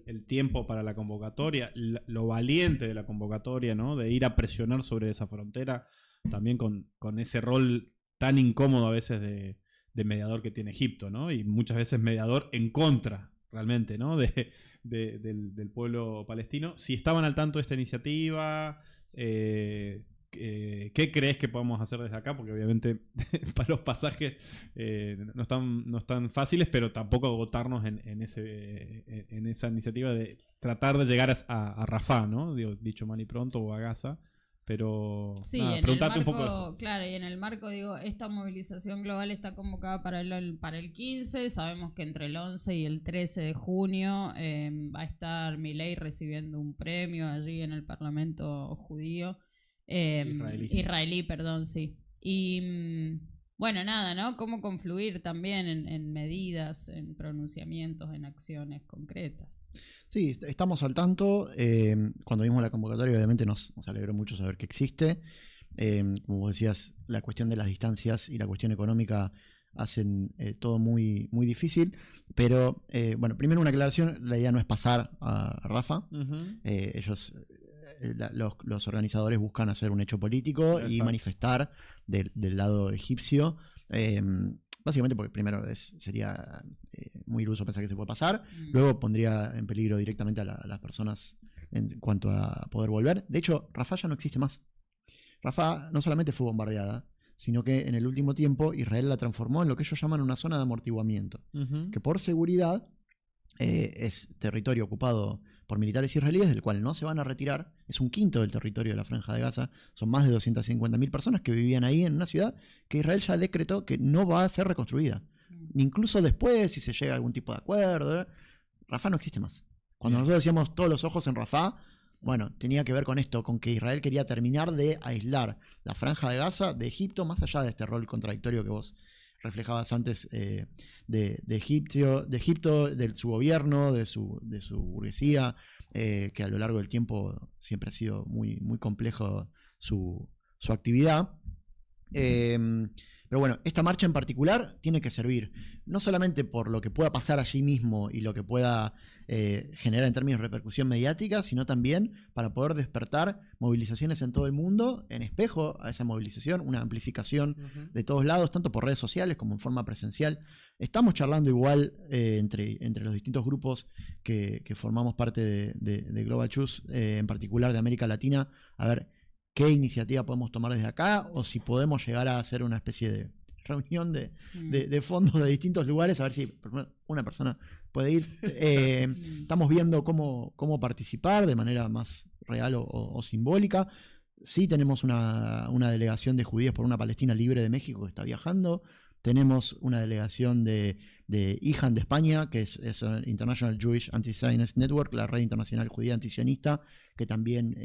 el tiempo para la convocatoria, lo valiente de la convocatoria, ¿no? De ir a presionar sobre esa frontera, también con ese rol tan incómodo a veces de mediador que tiene Egipto, ¿no? Y muchas veces mediador en contra, realmente, ¿no? Del pueblo palestino. Si estaban al tanto de esta iniciativa, ¿qué crees que podemos hacer desde acá? Porque obviamente para los pasajes no están fáciles, pero tampoco agotarnos en esa iniciativa de tratar de llegar a Rafah, ¿no? Dicho mal y pronto, o a Gaza. Pero sí, preguntarte un poco esto. Claro, y en el marco, digo, esta movilización global está convocada para el 15. Sabemos que entre el 11 y el 13 de junio va a estar Milei recibiendo un premio allí en el Parlamento judío. Israelí, perdón, sí. Y bueno, nada, ¿no? Cómo confluir también en medidas, en pronunciamientos, en acciones concretas. Sí, estamos al tanto. Cuando vimos la convocatoria, obviamente nos alegró mucho saber que existe. Como vos decías, la cuestión de las distancias y la cuestión económica hacen todo muy, muy difícil. Pero, bueno, primero una aclaración: la idea no es pasar a Rafah. Ellos, los organizadores, buscan hacer un hecho político. Exacto. Y manifestar del lado egipcio. Básicamente porque primero sería muy iluso pensar que se puede pasar. Luego pondría en peligro directamente a las personas en cuanto a poder volver. De hecho, Rafah ya no existe más. Rafah no solamente fue bombardeada, sino que en el último tiempo Israel la transformó en lo que ellos llaman una zona de amortiguamiento, que por seguridad es territorio ocupado por militares israelíes, del cual no se van a retirar. Es un quinto del territorio de la Franja de Gaza. Son más de 250.000 personas que vivían ahí en una ciudad que Israel ya decretó que no va a ser reconstruida. Incluso después, si se llega a algún tipo de acuerdo, Rafah no existe más. Cuando nosotros decíamos todos los ojos en Rafah, bueno, tenía que ver con esto, con que Israel quería terminar de aislar la Franja de Gaza de Egipto, más allá de este rol contradictorio que vos reflejabas antes de Egipto, de su gobierno, de su burguesía, que a lo largo del tiempo siempre ha sido muy, muy complejo su actividad. Pero bueno, esta marcha en particular tiene que servir no solamente por lo que pueda pasar allí mismo y lo que pueda generar en términos de repercusión mediática, sino también para poder despertar movilizaciones en todo el mundo, en espejo a esa movilización, una amplificación de todos lados, tanto por redes sociales como en forma presencial. Estamos charlando igual entre los distintos grupos que formamos parte de Global Choose, en particular de América Latina, a ver qué iniciativa podemos tomar desde acá o si podemos llegar a hacer una especie de reunión de fondos de distintos lugares, a ver si una persona puede ir. Estamos viendo cómo participar de manera más real o simbólica. Sí tenemos una delegación de Judíos por una Palestina Libre de México que está viajando. Tenemos una delegación de IJAN de España, que es International Jewish Anti-Zionist Network, la red internacional judía antisionista, que también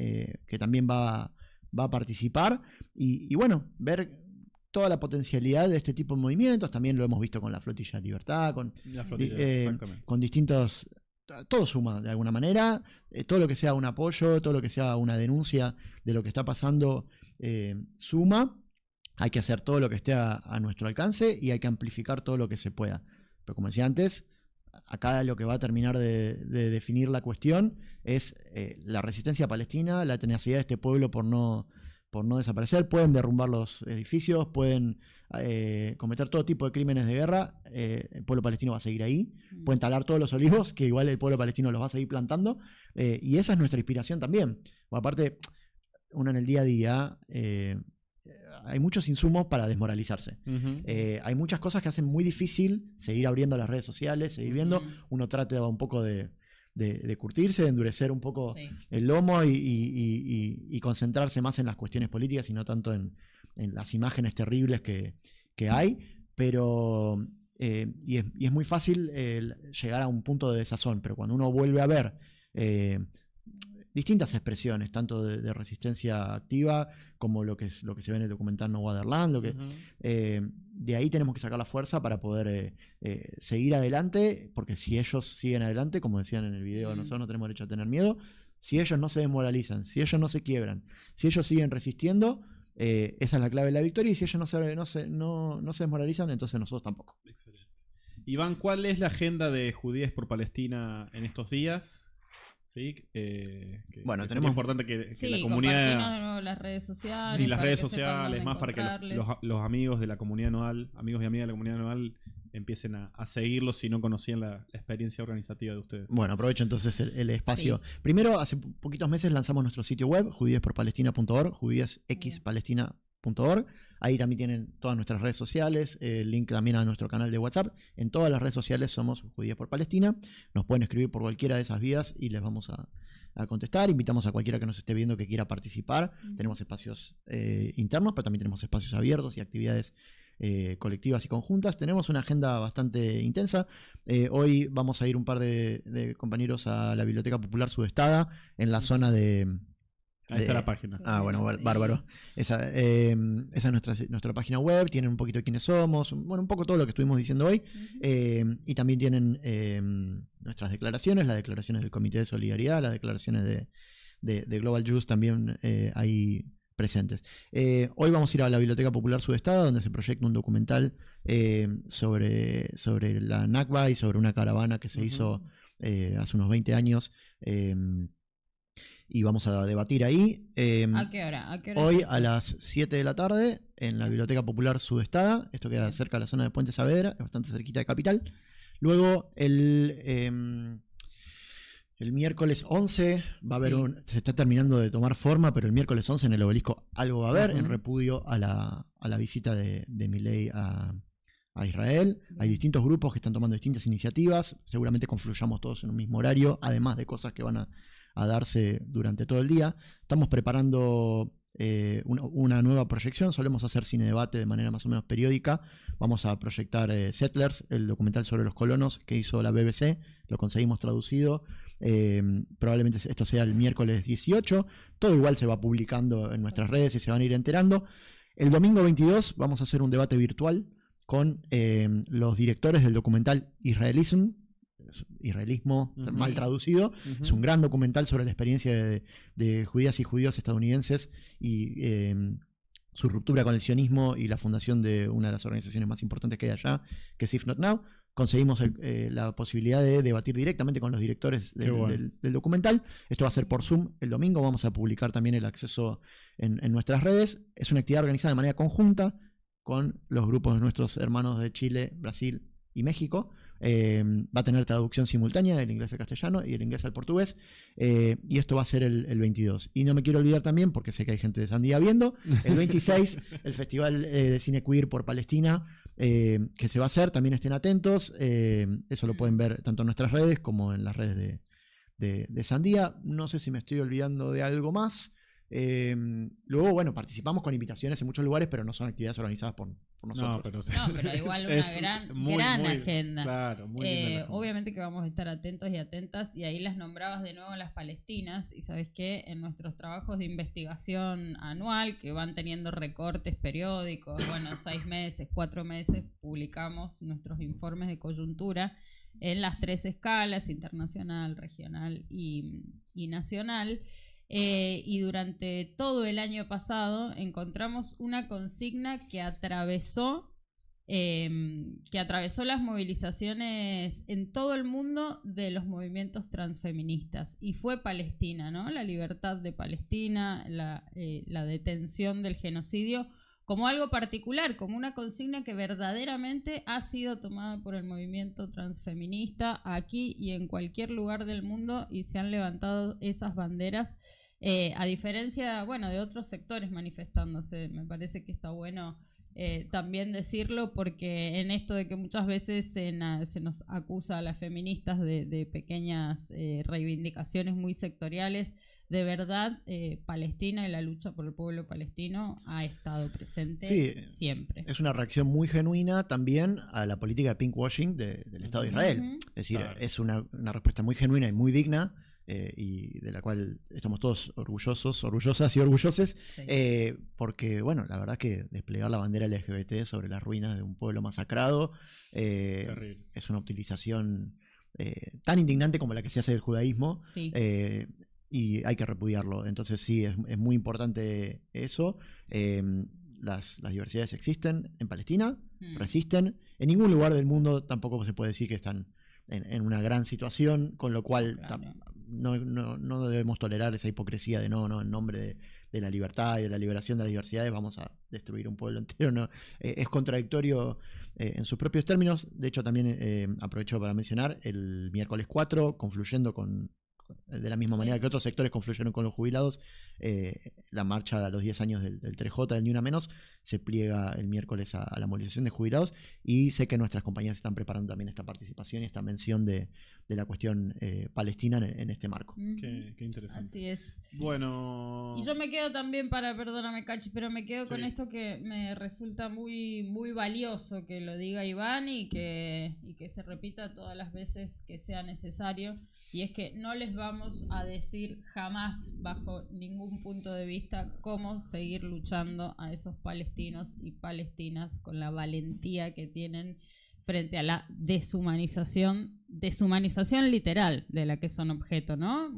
va a participar. Y bueno, ver toda la potencialidad de este tipo de movimientos. También lo hemos visto con la Flotilla de Libertad, con distintos... Todo suma de alguna manera. Todo lo que sea un apoyo, todo lo que sea una denuncia de lo que está pasando suma. Hay que hacer todo lo que esté a nuestro alcance y hay que amplificar todo lo que se pueda. Pero como decía antes, acá lo que va a terminar de definir la cuestión es la resistencia palestina, la tenacidad de este pueblo por no desaparecer. Pueden derrumbar los edificios, pueden cometer todo tipo de crímenes de guerra, el pueblo palestino va a seguir ahí. Pueden talar todos los olivos, que igual el pueblo palestino los va a seguir plantando, y esa es nuestra inspiración también. O aparte, uno en el día a día hay muchos insumos para desmoralizarse. Hay muchas cosas que hacen muy difícil seguir abriendo las redes sociales, seguir viendo. Uno trata un poco de curtirse, de endurecer un poco el lomo y concentrarse más en las cuestiones políticas y no tanto en las imágenes terribles que hay. Pero y es muy fácil llegar a un punto de desazón, pero cuando uno vuelve a ver distintas expresiones, tanto de resistencia activa como lo que se ve en el documental No Waterland, de ahí tenemos que sacar la fuerza para poder seguir adelante, porque si ellos siguen adelante, como decían en el video, nosotros no tenemos derecho a tener miedo. Si ellos no se desmoralizan, si ellos no se quiebran, si ellos siguen resistiendo, esa es la clave de la victoria, y si ellos no se desmoralizan, entonces nosotros tampoco. Excelente. Iván, ¿cuál es la agenda de Judíes por Palestina en estos días? Sí, bueno, tenemos importante que la comunidad, las redes sociales y las redes sociales más para que los amigos de la comunidad anual, amigos y amigas de la comunidad anual, empiecen a seguirlos si no conocían la experiencia organizativa de ustedes. Bueno, aprovecho entonces el espacio. Primero, hace poquitos meses lanzamos nuestro sitio web, judiesporpalestina.org, judíesxpalestina.org. Ahí también tienen todas nuestras redes sociales, el link también a nuestro canal de WhatsApp. En todas las redes sociales somos Judíos por Palestina. Nos pueden escribir por cualquiera de esas vías y les vamos a contestar. Invitamos a cualquiera que nos esté viendo que quiera participar. Tenemos espacios internos, pero también tenemos espacios abiertos y actividades colectivas y conjuntas. Tenemos una agenda bastante intensa. Hoy vamos a ir un par de compañeros a la Biblioteca Popular Sudestada en la zona de... Ahí está la página. Bueno, bárbaro. Esa es nuestra página web. Tienen un poquito de quiénes somos. Bueno, un poco todo lo que estuvimos diciendo hoy. Y también tienen nuestras declaraciones, las declaraciones del Comité de Solidaridad, las declaraciones de Global Juice también ahí presentes. Hoy vamos a ir a la Biblioteca Popular Sudestada, donde se proyecta un documental sobre la Nakba y sobre una caravana que se hizo hace unos 20 años. Y vamos a debatir ahí. ¿A qué hora? Hoy a las 7 de la tarde en la Biblioteca Popular Sudestada. Esto queda cerca de la zona de Puente Saavedra, es bastante cerquita de Capital. Luego el miércoles 11 va a haber se está terminando de tomar forma, pero el miércoles 11 en el Obelisco algo va a haber en repudio a la visita de Milei a Israel. Hay distintos grupos que están tomando distintas iniciativas. Seguramente confluyamos todos en un mismo horario, además de cosas que van a darse durante todo el día. Estamos preparando una nueva proyección. Solemos hacer cine debate de manera más o menos periódica. Vamos a proyectar Settlers, el documental sobre los colonos que hizo la BBC. Lo conseguimos traducido. Probablemente esto sea el miércoles 18. Todo igual se va publicando en nuestras redes y se van a ir enterando. El domingo 22 vamos a hacer un debate virtual con los directores del documental Israelismo, mal traducido. Es un gran documental sobre la experiencia de judías y judíos estadounidenses y su ruptura con el sionismo y la fundación de una de las organizaciones más importantes que hay allá, que es If Not Now. Conseguimos la posibilidad de debatir directamente con los directores del documental. Esto va a ser por Zoom el domingo. Vamos a publicar también el acceso en nuestras redes. Es una actividad organizada de manera conjunta con los grupos de nuestros hermanos de Chile, Brasil y México. Va a tener traducción simultánea del inglés al castellano y del inglés al portugués, y esto va a ser el 22. Y no me quiero olvidar también, porque sé que hay gente de Sandía viendo, el 26 el Festival de Cine Queer por Palestina, que se va a hacer, también estén atentos. Eso lo pueden ver tanto en nuestras redes como en las redes de Sandía. No sé si me estoy olvidando de algo más. Luego, bueno, participamos con invitaciones en muchos lugares, pero no son actividades organizadas por nosotros. Pero igual una gran agenda. Claro, muy linda obviamente que vamos a estar atentos y atentas, y ahí las nombrabas de nuevo las palestinas, y sabes que en nuestros trabajos de investigación anual, que van teniendo recortes periódicos, 6 meses, 4 meses, publicamos nuestros informes de coyuntura en las 3 escalas, internacional, regional y nacional. Y durante todo el año pasado encontramos una consigna que atravesó las movilizaciones en todo el mundo de los movimientos transfeministas, y fue Palestina, ¿no? La libertad de Palestina, la detención del genocidio, como algo particular, como una consigna que verdaderamente ha sido tomada por el movimiento transfeminista aquí y en cualquier lugar del mundo, y se han levantado esas banderas, a diferencia, de otros sectores manifestándose. Me parece que está bueno también decirlo, porque en esto de que muchas veces se nos acusa a las feministas de pequeñas reivindicaciones muy sectoriales, de verdad, Palestina y la lucha por el pueblo palestino ha estado presente siempre. Es una reacción muy genuina también a la política de pinkwashing del Estado de Israel. Es decir, es una respuesta muy genuina y muy digna, y de la cual estamos todos orgullosas y orgullosos, porque, la verdad que desplegar la bandera LGBT sobre las ruinas de un pueblo masacrado es una utilización tan indignante como la que se hace del judaísmo. Y hay que repudiarlo. Entonces sí, es muy importante eso. Las diversidades existen en Palestina, resisten. En ningún lugar del mundo tampoco se puede decir que están en una gran situación, con lo cual no debemos tolerar esa hipocresía de no, en nombre de la libertad y de la liberación de las diversidades vamos a destruir un pueblo entero. No, es contradictorio en sus propios términos. De hecho, también aprovecho para mencionar el miércoles 4, confluyendo de la misma manera que otros sectores confluyeron con los jubilados, la marcha a los 10 años del 3J, del Ni Una Menos, se pliega el miércoles a la movilización de jubilados, y sé que nuestras compañías están preparando también esta participación y esta mención de la cuestión palestina en este marco. Qué interesante. Así es. Bueno. Y yo me quedo también perdóname, Cachi, pero me quedo con esto que me resulta muy, muy valioso que lo diga Iván y que se repita todas las veces que sea necesario, y es que no les vamos a decir jamás, bajo ningún punto de vista, cómo seguir luchando a esos palestinos y palestinas con la valentía que tienen frente a la deshumanización literal de la que son objeto, ¿no?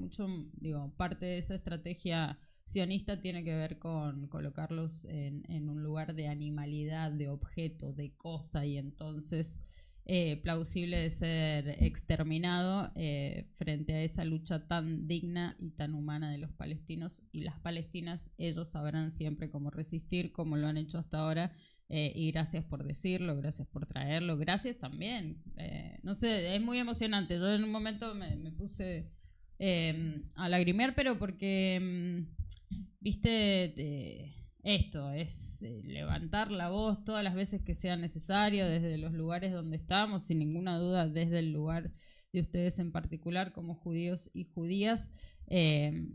Parte de esa estrategia sionista tiene que ver con colocarlos en un lugar de animalidad, de objeto, de cosa, y entonces plausible de ser exterminado frente a esa lucha tan digna y tan humana de los palestinos y las palestinas. Ellos sabrán siempre cómo resistir, como lo han hecho hasta ahora, y gracias por decirlo, gracias por traerlo, gracias también, no sé, es muy emocionante. Yo en un momento me puse a lagrimear, pero porque esto es levantar la voz todas las veces que sea necesario, desde los lugares donde estamos, sin ninguna duda desde el lugar de ustedes en particular como judíos y judías,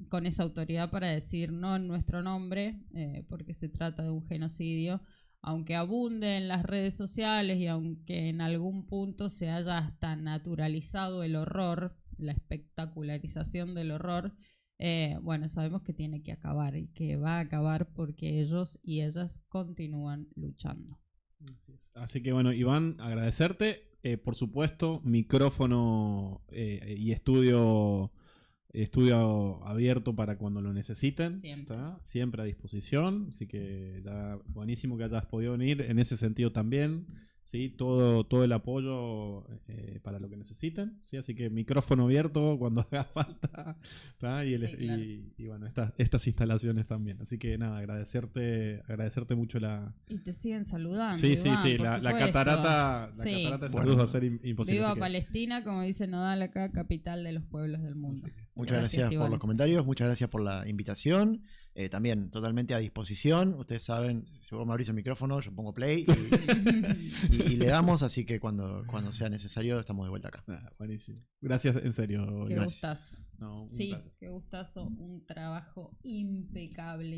con esa autoridad para decir no en nuestro nombre, porque se trata de un genocidio, aunque abunde en las redes sociales y aunque en algún punto se haya hasta naturalizado el horror, la espectacularización del horror. Sabemos que tiene que acabar y que va a acabar porque ellos y ellas continúan luchando. Así que Iván, agradecerte. Por supuesto, micrófono y estudio estudio abierto para cuando lo necesiten. Siempre. Siempre a disposición. Así que ya buenísimo que hayas podido venir. En ese sentido también. ¿Sí? Todo el apoyo para lo que necesiten, ¿sí? Así que micrófono abierto cuando haga falta, ¿tá? Y bueno, estas instalaciones también. Así que nada, agradecerte mucho Y te siguen saludando. Sí, Iván, la catarata de saludos va a ser imposible. Viva Palestina, como dice Nodal acá, capital de los pueblos del mundo. Muchas gracias por los comentarios, muchas gracias por la invitación. También totalmente a disposición. Ustedes saben, si vos me abrís el micrófono, yo pongo play y le damos, así que cuando sea necesario estamos de vuelta acá. Buenísimo. Gracias, en serio. Qué Gracias. gustazo. No, un sí, placer. qué gustazo, un trabajo impecable.